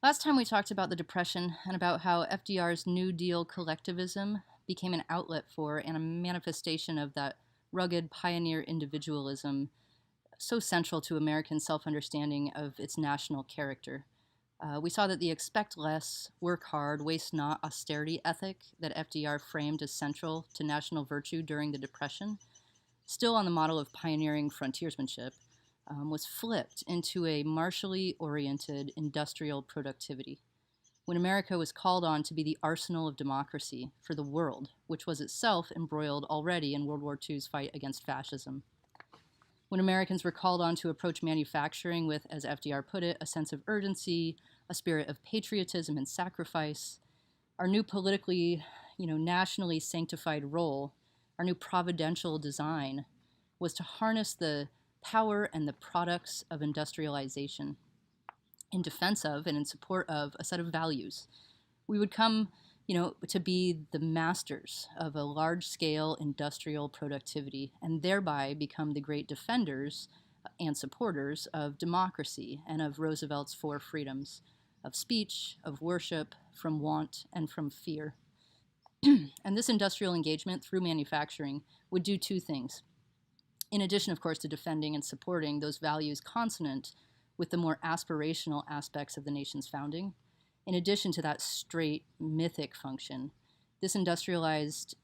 Last time we talked about the Depression and about how FDR's New Deal collectivism became an outlet for and a manifestation of that rugged pioneer individualism so central to American self understanding of its national character. We saw that the expect less, work hard, waste not austerity ethic that FDR framed as central to national virtue during the Depression, still on the model of pioneering frontiersmanship, was flipped into a martially oriented industrial productivity. When America was called on to be the arsenal of democracy for the world, which was itself embroiled already in World War II's fight against fascism. When Americans were called on to approach manufacturing with, as FDR put it, a sense of urgency, a spirit of patriotism and sacrifice, our new politically, nationally sanctified role, our new providential design was to harness the power and the products of industrialization in defense of and in support of a set of values. We would come, to be the masters of a large-scale industrial productivity and thereby become the great defenders and supporters of democracy and of Roosevelt's four freedoms of speech, of worship, from want, and from fear. And this industrial engagement through manufacturing would do two things. In addition, of course, to defending and supporting those values consonant with the more aspirational aspects of the nation's founding, in addition to that straight mythic function, this industrialized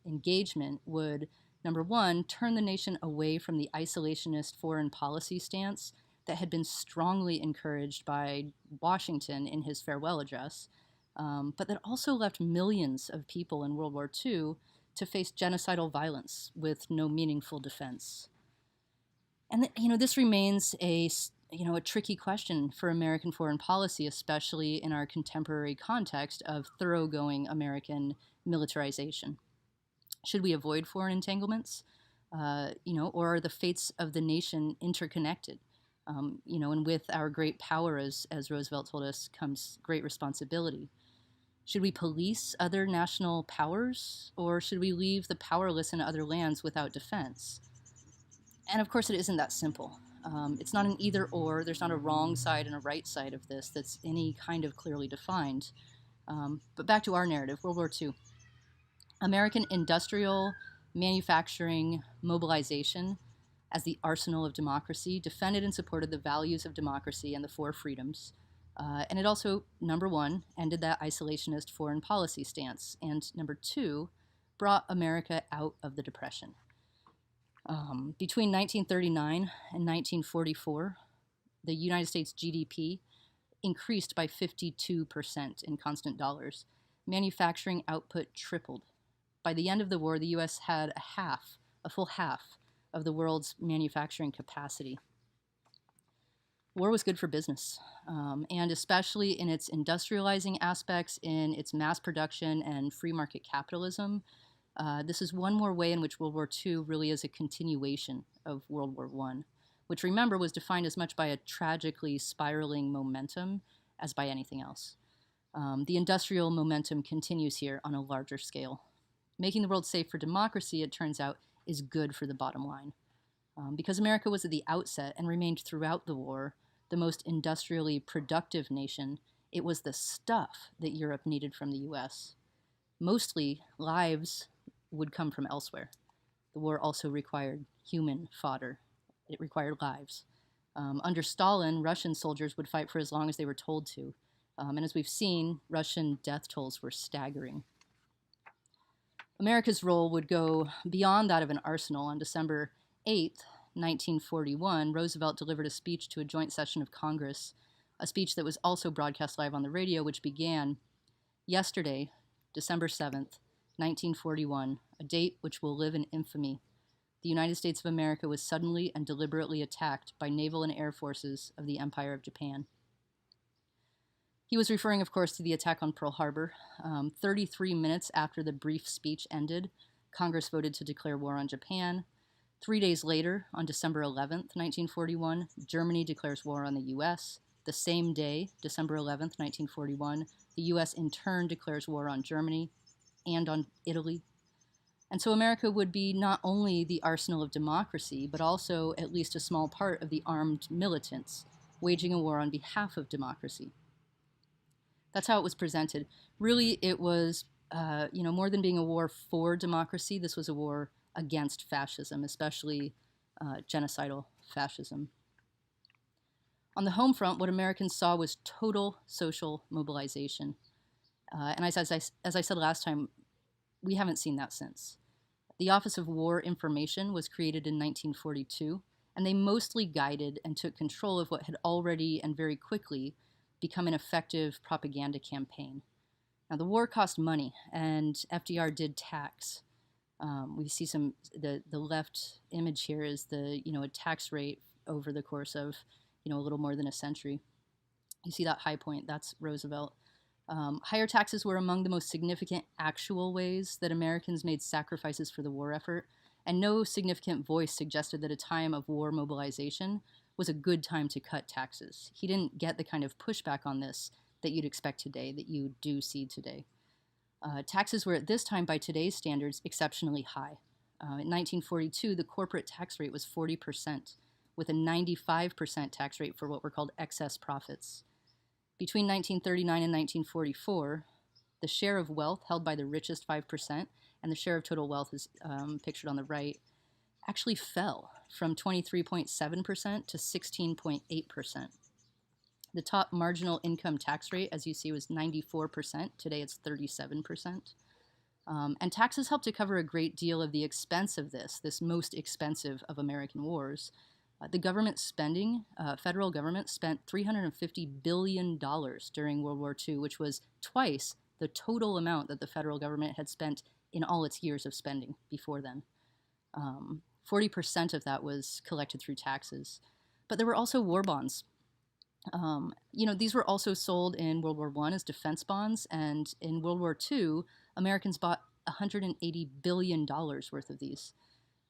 engagement would, number one, turn the nation away from the isolationist foreign policy stance that had been strongly encouraged by Washington in his farewell address, but that also left millions of people in World War II to face genocidal violence with no meaningful defense. And this remains a tricky question for American foreign policy, especially in our contemporary context of thoroughgoing American militarization. Should we avoid foreign entanglements? Or are the fates of the nation interconnected? And with our great power, as Roosevelt told us, comes great responsibility. Should we police other national powers, or should we leave the powerless in other lands without defense? And of course, it isn't that simple. It's not an either or. There's not a wrong side and a right side of this that's any kind of clearly defined. But back to our narrative, World War II. American industrial manufacturing mobilization as the arsenal of democracy defended and supported the values of democracy and the four freedoms. And it also, number one, ended that isolationist foreign policy stance. And number two, brought America out of the Depression. Between 1939 and 1944, the United States GDP increased by 52% in constant dollars. Manufacturing output tripled. By the end of the war, the U.S. had a full half of the world's manufacturing capacity. War was good for business, and especially in its industrializing aspects, in its mass production and free market capitalism. This is one more way in which World War II really is a continuation of World War I, which, remember, was defined as much by a tragically spiraling momentum as by anything else. The industrial momentum continues here on a larger scale. Making the world safe for democracy, it turns out, is good for the bottom line. Because America was at the outset and remained throughout the war the most industrially productive nation, it was the stuff that Europe needed from the U.S. Mostly, lives would come from elsewhere. The war also required human fodder. It required lives. Under Stalin, Russian soldiers would fight for as long as they were told to. And as we've seen, Russian death tolls were staggering. America's role would go beyond that of an arsenal. On December 8th, 1941, Roosevelt delivered a speech to a joint session of Congress, a speech that was also broadcast live on the radio, which began, "Yesterday, December 7th, 1941, a date which will live in infamy. The United States of America was suddenly and deliberately attacked by naval and air forces of the Empire of Japan." He was referring, of course, to the attack on Pearl Harbor. 33 minutes after the brief speech ended, Congress voted to declare war on Japan. 3 days later, on December 11th, 1941, Germany declares war on the U.S. The same day, December 11th, 1941, the U.S. in turn declares war on Germany and on Italy. And so America would be not only the arsenal of democracy, but also at least a small part of the armed militants waging a war on behalf of democracy. That's how it was presented. Really, it was, more than being a war for democracy, this was a war against fascism, especially genocidal fascism. On the home front, what Americans saw was total social mobilization. And as I said last time, we haven't seen that since. The Office of War Information was created in 1942, and they mostly guided and took control of what had already and very quickly become an effective propaganda campaign. Now, the war cost money, and FDR did tax. We see the left image here is a tax rate over the course of a little more than a century. You see that high point, that's Roosevelt. Higher taxes were among the most significant actual ways that Americans made sacrifices for the war effort, and no significant voice suggested that a time of war mobilization was a good time to cut taxes. He didn't get the kind of pushback on this that you'd expect today, that you do see today. Taxes were at this time, by today's standards, exceptionally high. In 1942, the corporate tax rate was 40%, with a 95% tax rate for what were called excess profits. Between 1939 and 1944, the share of wealth held by the richest 5%, and the share of total wealth is pictured on the right, actually fell from 23.7% to 16.8%. The top marginal income tax rate, as you see, was 94%. Today it's 37%. And taxes helped to cover a great deal of the expense of this most expensive of American wars. The government spending, federal government spent $350 billion during World War II, which was twice the total amount that the federal government had spent in all its years of spending before then. 40% of that was collected through taxes. But there were also war bonds. These were also sold in World War I as defense bonds, and in World War II, Americans bought $180 billion worth of these.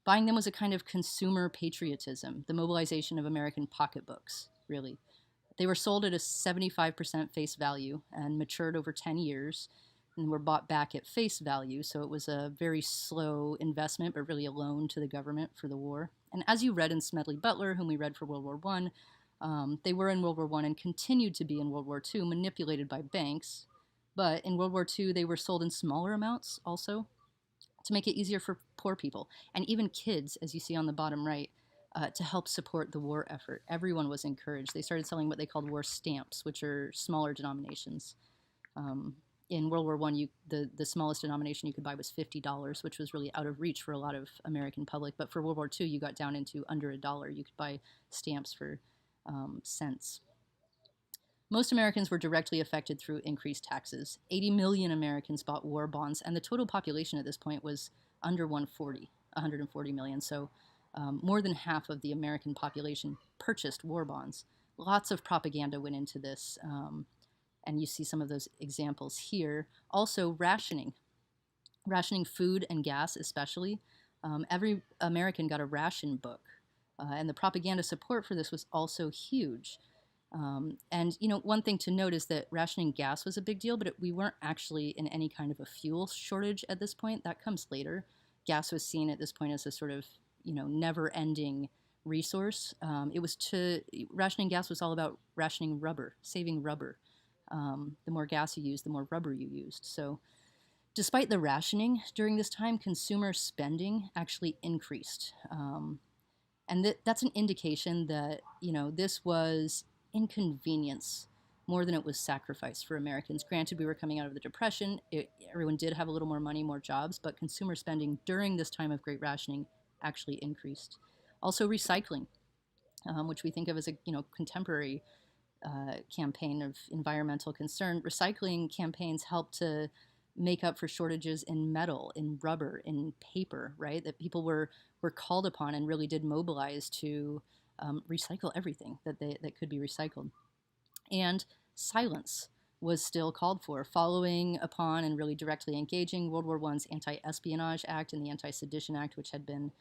Buying them was a kind of consumer patriotism, the mobilization of American pocketbooks, really. They were sold at a 75% face value and matured over 10 years and were bought back at face value, so it was a very slow investment, but really a loan to the government for the war. And as you read in Smedley Butler, whom we read for World War I, they were in World War I and continued to be in World War II, manipulated by banks. But in World War II, they were sold in smaller amounts also to make it easier for poor people and even kids, as you see on the bottom right, to help support the war effort. Everyone was encouraged. They started selling what they called war stamps, which are smaller denominations. In World War I, the smallest denomination you could buy was $50, which was really out of reach for a lot of American public. But for World War II, you got down into under $1. You could buy stamps for cents. Most Americans were directly affected through increased taxes. 80 million Americans bought war bonds, and the total population at this point was under 140 million. So more than half of the American population purchased war bonds. Lots of propaganda went into this, and you see some of those examples here. Also, rationing food and gas especially. Every American got a ration book, and the propaganda support for this was also huge. And one thing to note is that rationing gas was a big deal, but we weren't actually in any kind of a fuel shortage at this point. That comes later. Gas was seen at this point as a sort of never-ending resource. Rationing gas was all about rationing rubber, saving rubber. The more gas you used, the more rubber you used. So, despite the rationing during this time, consumer spending actually increased. And that's an indication that, this was inconvenience more than it was sacrifice for Americans. Granted, we were coming out of the Depression. Everyone did have a little more money, more jobs, but consumer spending during this time of great rationing actually increased. Also, recycling, which we think of as a contemporary campaign of environmental concern. Recycling campaigns help to make up for shortages in metal, in rubber, in paper, right? That people were called upon and really did mobilize to recycle everything that could be recycled. And silence was still called for, following upon and really directly engaging World War I's Anti-Espionage Act and the Anti-Sedition Act, which had been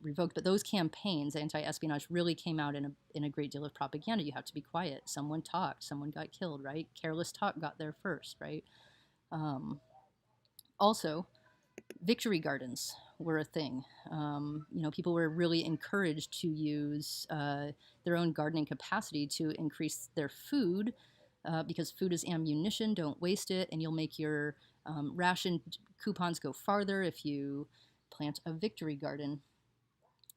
revoked. But those campaigns, anti-espionage, really came out in a great deal of propaganda. You have to be quiet. Someone talked. Someone got killed, right? Careless talk got there first, right? Also, victory gardens were a thing. People were really encouraged to use their own gardening capacity to increase their food, because food is ammunition. Don't waste it, and you'll make your ration coupons go farther if you plant a victory garden.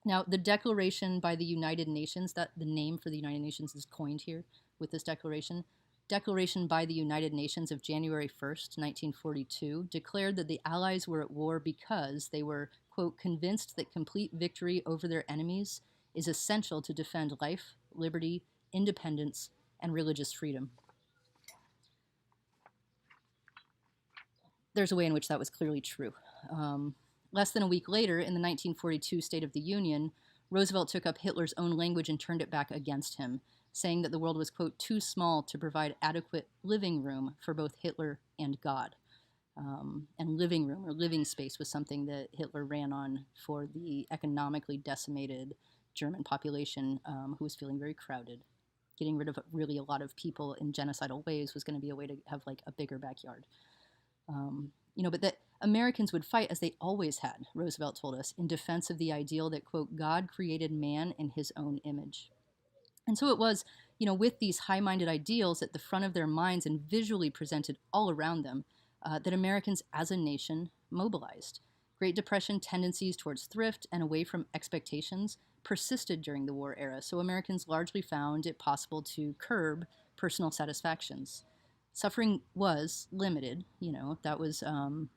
Now, the declaration by the United Nations, that the name for the United Nations is coined here with this declaration. Declaration by the United Nations of January 1st, 1942, declared that the Allies were at war because they were, quote, convinced that complete victory over their enemies is essential to defend life, liberty, independence, and religious freedom. There's a way in which that was clearly true. Less than a week later, in the 1942 State of the Union, Roosevelt took up Hitler's own language and turned it back against him, saying that the world was, quote, too small to provide adequate living room for both Hitler and God. And living room or living space was something that Hitler ran on for the economically decimated German population who was feeling very crowded. Getting rid of really a lot of people in genocidal ways was going to be a way to have like a bigger backyard. But that Americans would fight as they always had, Roosevelt told us, in defense of the ideal that, quote, God created man in his own image. And so it was, with these high-minded ideals at the front of their minds and visually presented all around them, that Americans as a nation mobilized. Great Depression tendencies towards thrift and away from expectations persisted during the war era, so Americans largely found it possible to curb personal satisfactions. Suffering was limited, that was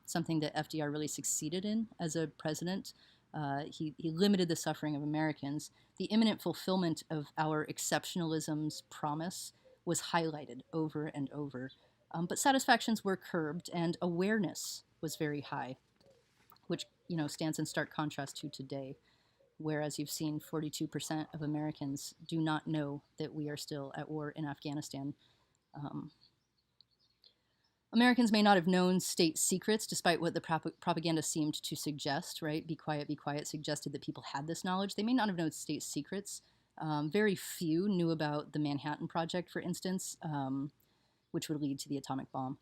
something that FDR really succeeded in as a president. He limited the suffering of Americans. The imminent fulfillment of our exceptionalism's promise was highlighted over and over. But satisfactions were curbed, and awareness was very high, which stands in stark contrast to today, where, as you've seen, 42% of Americans do not know that we are still at war in Afghanistan. Americans may not have known state secrets, despite what the propaganda seemed to suggest, right? Be quiet, suggested that people had this knowledge. They may not have known state secrets. Very few knew about the Manhattan Project, for instance, which would lead to the atomic bomb.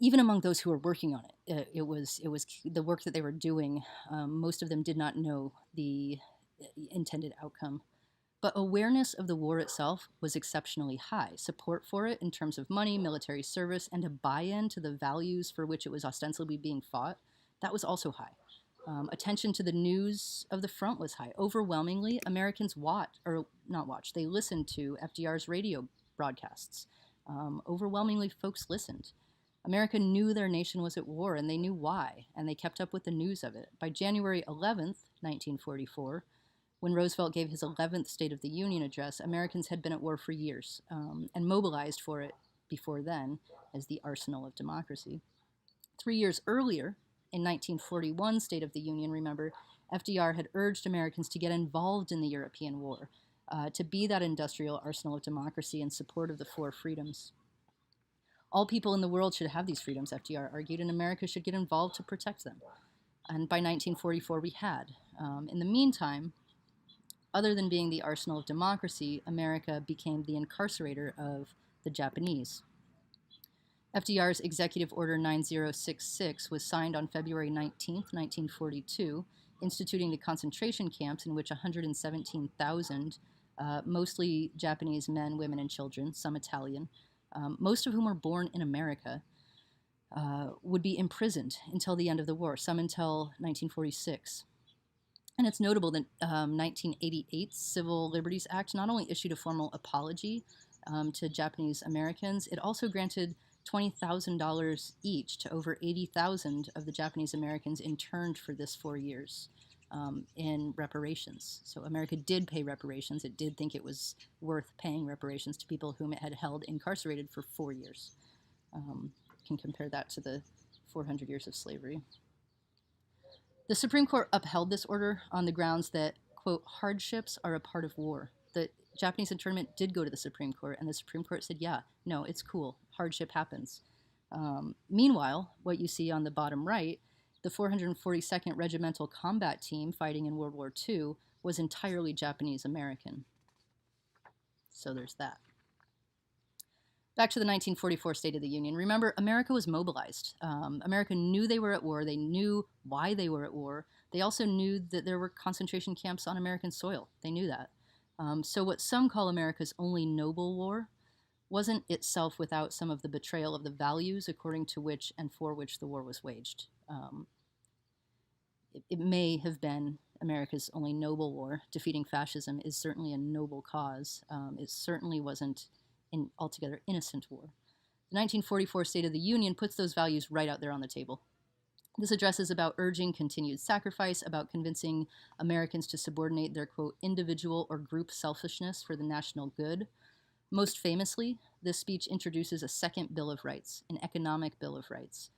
Even among those who were working on it, it was the work that they were doing. Most of them did not know the intended outcome. But awareness of the war itself was exceptionally high. Support for it in terms of money, military service, and a buy-in to the values for which it was ostensibly being fought, that was also high. Attention to the news of the front was high. Overwhelmingly, Americans they listened to FDR's radio broadcasts. Overwhelmingly, folks listened. America knew their nation was at war, and they knew why, and they kept up with the news of it. By January 11th, 1944, when Roosevelt gave his 11th State of the Union address, Americans had been at war for years and mobilized for it before then as the arsenal of democracy. 3 years earlier, in 1941 State of the Union, remember, FDR had urged Americans to get involved in the European war, to be that industrial arsenal of democracy in support of the four freedoms. All people in the world should have these freedoms, FDR argued, and America should get involved to protect them. And by 1944, we had. In the meantime, other than being the arsenal of democracy, America became the incarcerator of the Japanese. FDR's Executive Order 9066 was signed on February 19, 1942, instituting the concentration camps in which 117,000, mostly Japanese men, women, and children, some Italian, most of whom were born in America, would be imprisoned until the end of the war, some until 1946. And it's notable that 1988's Civil Liberties Act not only issued a formal apology to Japanese Americans, it also granted $20,000 each to over 80,000 of the Japanese Americans interned for this 4 years in reparations. So America did pay reparations. It did think it was worth paying reparations to people whom it had held incarcerated for 4 years. You can compare that to the 400 years of slavery. The Supreme Court upheld this order on the grounds that, quote, hardships are a part of war. The Japanese internment did go to the Supreme Court, and the Supreme Court said, yeah, no, it's cool. Hardship happens. Meanwhile, what you see on the bottom right, the 442nd Regimental Combat Team fighting in World War II was entirely Japanese American. So there's that. Back to the 1944 State of the Union. Remember, America was mobilized. America knew they were at war. They knew why they were at war. They also knew that there were concentration camps on American soil. They knew that. So what some call America's only noble war wasn't itself without some of the betrayal of the values according to which and for which the war was waged. It may have been America's only noble war. Defeating fascism is certainly a noble cause. It certainly wasn't an altogether innocent war. The 1944 State of the Union puts those values right out there on the table. This address is about urging continued sacrifice, about convincing Americans to subordinate their, quote, individual or group selfishness for the national good. Most famously, this speech introduces a second Bill of Rights, an economic Bill of Rights,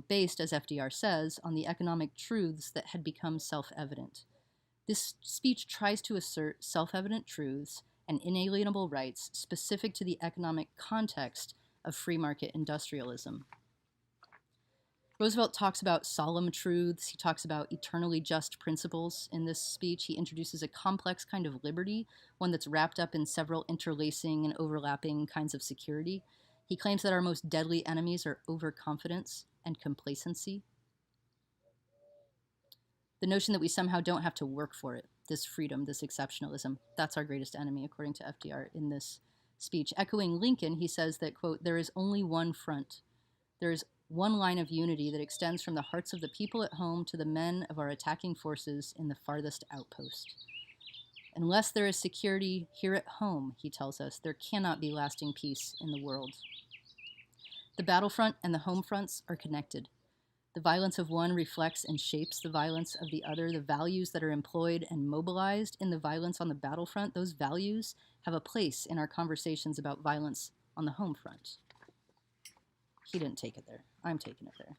based, as FDR says, on the economic truths that had become self-evident. This speech tries to assert self-evident truths and inalienable rights specific to the economic context of free market industrialism. Roosevelt talks about solemn truths. He talks about eternally just principles in this speech. He introduces a complex kind of liberty, one that's wrapped up in several interlacing and overlapping kinds of security. He claims that our most deadly enemies are overconfidence and complacency. The notion that we somehow don't have to work for it, this freedom, this exceptionalism, that's our greatest enemy, according to FDR in this speech. Echoing Lincoln, he says that, quote, there is only one front. There is one line of unity that extends from the hearts of the people at home to the men of our attacking forces in the farthest outpost. Unless there is security here at home, he tells us, there cannot be lasting peace in the world. The battlefront and the home fronts are connected. The violence of one reflects and shapes the violence of the other. The values that are employed and mobilized in the violence on the battlefront, those values have a place in our conversations about violence on the home front. He didn't take it there. I'm taking it there.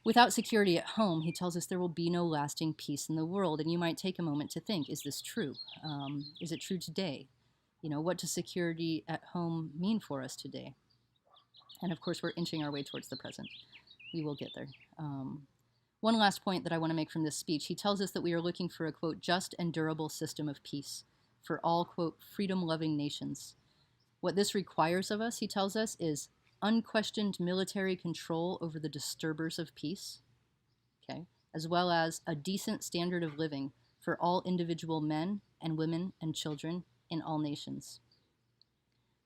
Without security at home, he tells us there will be no lasting peace in the world. And you might take a moment to think, is this true? Is it true today? What does security at home mean for us today? And of course, we're inching our way towards the present. We will get there. One last point that I want to make from this speech. He tells us that we are looking for a, quote, just and durable system of peace for all, quote, freedom-loving nations. What this requires of us, he tells us, is unquestioned military control over the disturbers of peace, okay, as well as a decent standard of living for all individual men and women and children in all nations.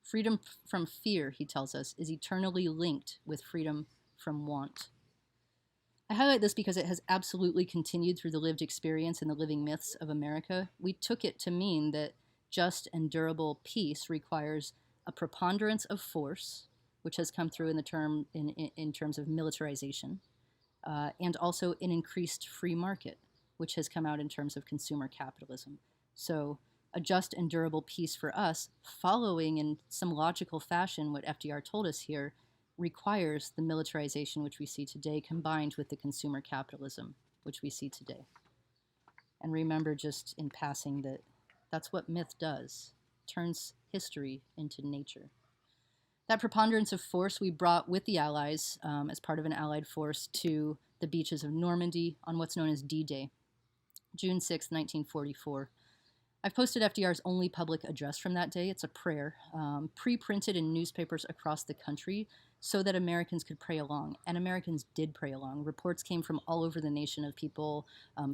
Freedom from fear, he tells us, is eternally linked with freedom from want. I highlight this because it has absolutely continued through the lived experience and the living myths of America. We took it to mean that just and durable peace requires a preponderance of force, which has come through in terms of militarization, and also an increased free market, which has come out in terms of consumer capitalism. So a just and durable peace for us, following in some logical fashion what FDR told us here, requires the militarization which we see today combined with the consumer capitalism which we see today. And remember, just in passing, that that's what myth does, turns history into nature. That preponderance of force we brought with the Allies as part of an Allied force to the beaches of Normandy on what's known as D-Day, June 6, 1944. I've posted FDR's only public address from that day. It's a prayer, pre-printed in newspapers across the country so that Americans could pray along. And Americans did pray along. Reports came from all over the nation of people,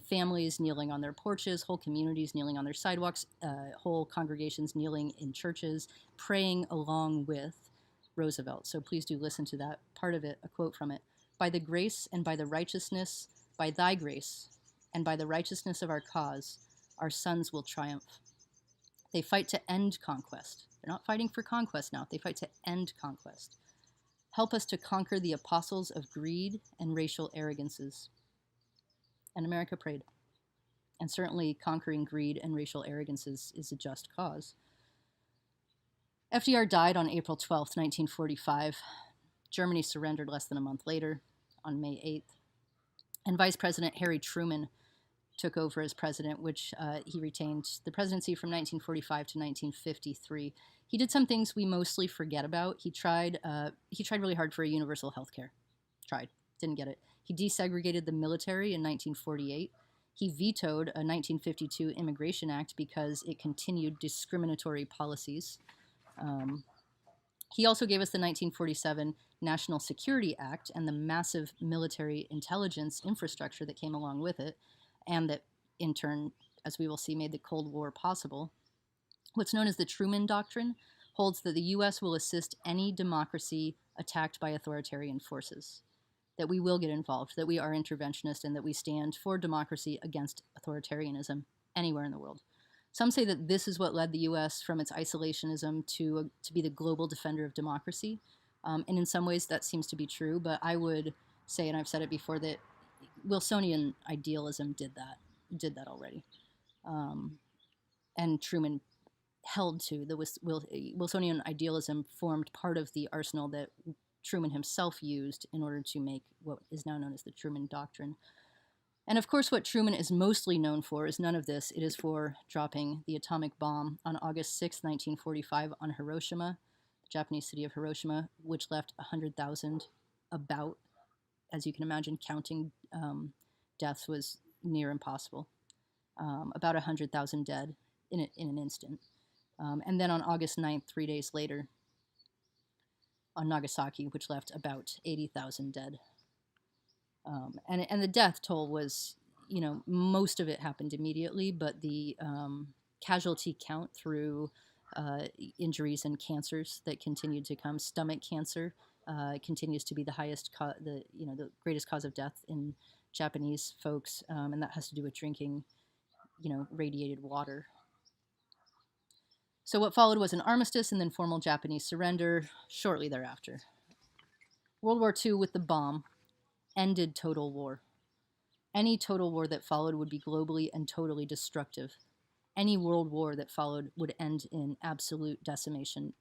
families kneeling on their porches, whole communities kneeling on their sidewalks, whole congregations kneeling in churches, praying along with Roosevelt. So please do listen to that part of it, a quote from it. By the grace and by the righteousness, by thy grace and by the righteousness of our cause, our sons will triumph. They fight to end conquest. They're not fighting for conquest now. They fight to end conquest. Help us to conquer the apostles of greed and racial arrogances. And America prayed. And certainly conquering greed and racial arrogances is a just cause. FDR died on April 12, 1945. Germany surrendered less than a month later, on May 8th. And Vice President Harry Truman took over as president, which he retained the presidency from 1945 to 1953. He did some things we mostly forget about. He tried really hard for a universal health care. Didn't get it. He desegregated the military in 1948. He vetoed a 1952 Immigration Act because it continued discriminatory policies. He also gave us the 1947 National Security Act and the massive military intelligence infrastructure that came along with it, and that, in turn, as we will see, made the Cold War possible. What's known as the Truman Doctrine holds that the U.S. will assist any democracy attacked by authoritarian forces, that we will get involved, that we are interventionist, and that we stand for democracy against authoritarianism anywhere in the world. Some say that this is what led the U.S. from its isolationism to be the global defender of democracy. And in some ways that seems to be true, but I would say, and I've said it before, that Wilsonian idealism did that already. And Truman held to the Wilsonian idealism formed part of the arsenal that Truman himself used in order to make what is now known as the Truman Doctrine. And of course, what Truman is mostly known for is none of this. It is for dropping the atomic bomb on August 6, 1945, on Hiroshima, the Japanese city of Hiroshima, which left 100,000, about, as you can imagine, counting deaths was near impossible. About 100,000 dead in an instant. And then on August 9th, 3 days later, on Nagasaki, which left about 80,000 dead. And the death toll was, most of it happened immediately, but the casualty count through injuries and cancers that continued to come, stomach cancer continues to be the highest, the greatest cause of death in Japanese folks, and that has to do with drinking, radiated water. So what followed was an armistice and then formal Japanese surrender shortly thereafter. World War II with the bomb ended total war. Any total war that followed would be globally and totally destructive. Any world war that followed would end in absolute decimation.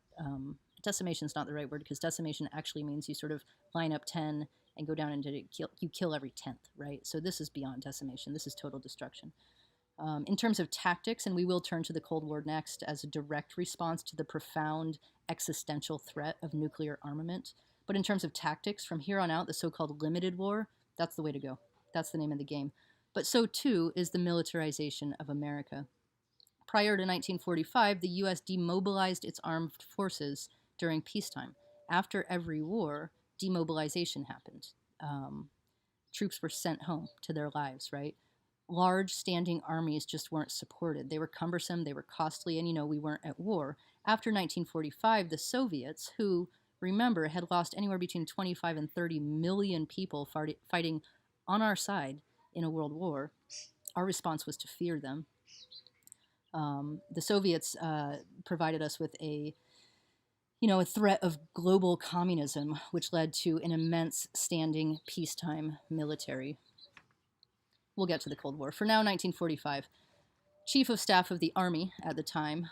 Decimation is not the right word, because decimation actually means you sort of line up 10 and go down and you kill every 10th, right? So this is beyond decimation. This is total destruction. In terms of tactics, and we will turn to the Cold War next as a direct response to the profound existential threat of nuclear armament. But in terms of tactics, from here on out, the so-called limited war, that's the way to go. That's the name of the game. But so too is the militarization of America. Prior to 1945, the U.S. demobilized its armed forces during peacetime. After every war, demobilization happened. Troops were sent home to their lives, right? Large standing armies just weren't supported. They were cumbersome, they were costly, and we weren't at war. After 1945, the Soviets, who, remember, had lost anywhere between 25 and 30 million people fighting on our side in a world war, our response was to fear them. The Soviets provided us with a threat of global communism, which led to an immense standing peacetime military. We'll get to the Cold War. For now, 1945. Chief of Staff of the Army at the time,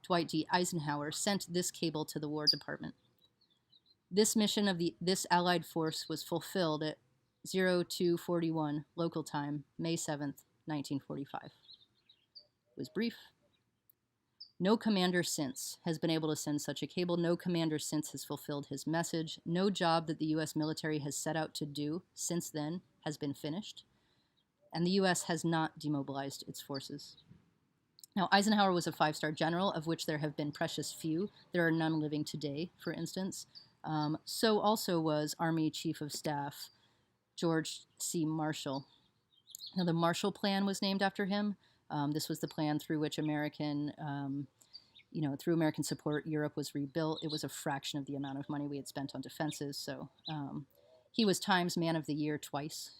Dwight D. Eisenhower, sent this cable to the War Department. This mission of this Allied force was fulfilled at 0241 local time, May 7th, 1945. It was brief. No commander since has been able to send such a cable. No commander since has fulfilled his message. No job that the U.S. military has set out to do since then has been finished. And the U.S. has not demobilized its forces. Now, Eisenhower was a five-star general, of which there have been precious few. There are none living today, for instance. So also was Army Chief of Staff George C. Marshall. Now, the Marshall Plan was named after him. This was the plan through which through American support, Europe was rebuilt. It was a fraction of the amount of money we had spent on defenses, so he was Times Man of the Year twice.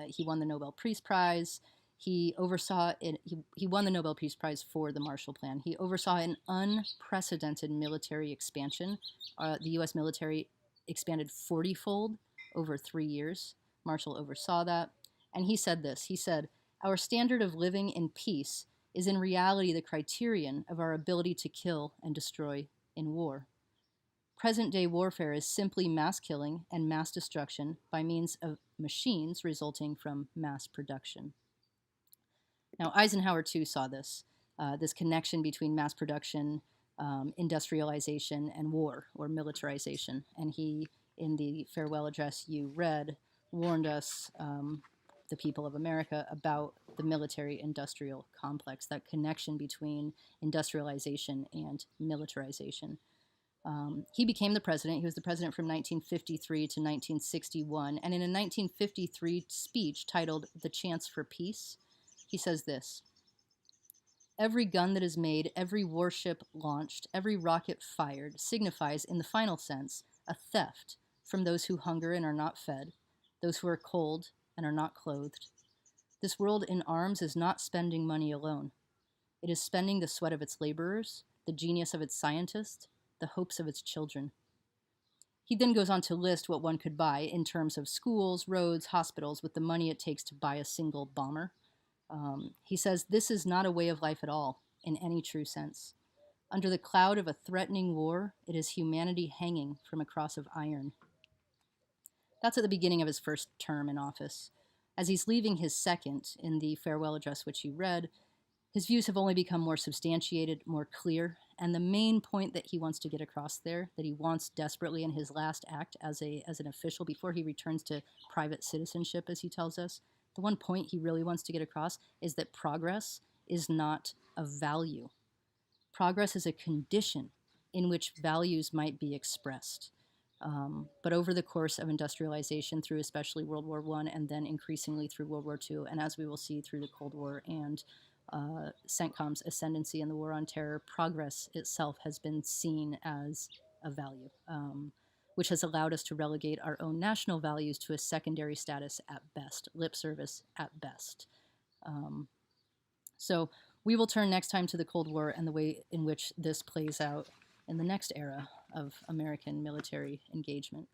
He won the Nobel Peace Prize. He oversaw it. He won the Nobel Peace Prize for the Marshall Plan. He oversaw an unprecedented military expansion. The U.S. military expanded 40-fold over 3 years. Marshall oversaw that. And he said this. He said, "Our standard of living in peace is in reality the criterion of our ability to kill and destroy in war. Present-day warfare is simply mass killing and mass destruction by means of machines resulting from mass production." Now, Eisenhower, too, saw this connection between mass production, industrialization, and war, or militarization. And he, in the farewell address you read, warned us, the people of America, about the military-industrial complex, that connection between industrialization and militarization. He became the president. He was the president from 1953 to 1961. And in a 1953 speech titled "The Chance for Peace," he says this: Every gun that is made, every warship launched, every rocket fired signifies, in the final sense, a theft from those who hunger and are not fed, those who are cold and are not clothed. This world in arms is not spending money alone. It is spending the sweat of its laborers, the genius of its scientists, the hopes of its children. He then goes on to list what one could buy in terms of schools, roads, hospitals, with the money it takes to buy a single bomber. He says, "This is not a way of life at all, in any true sense. Under the cloud of a threatening war, it is humanity hanging from a cross of iron." That's at the beginning of his first term in office. As he's leaving his second, in the farewell address which he read, his views have only become more substantiated, more clear, and the main point that he wants to get across there, that he wants desperately in his last act as an official before he returns to private citizenship, as he tells us, the one point he really wants to get across is that progress is not a value. Progress is a condition in which values might be expressed. But over the course of industrialization, through especially World War I, and then increasingly through World War II, and as we will see through the Cold War and CENTCOM's ascendancy in the War on Terror, progress itself has been seen as a value, which has allowed us to relegate our own national values to a secondary status at best, lip service at best. So we will turn next time to the Cold War and the way in which this plays out in the next era of American military engagement.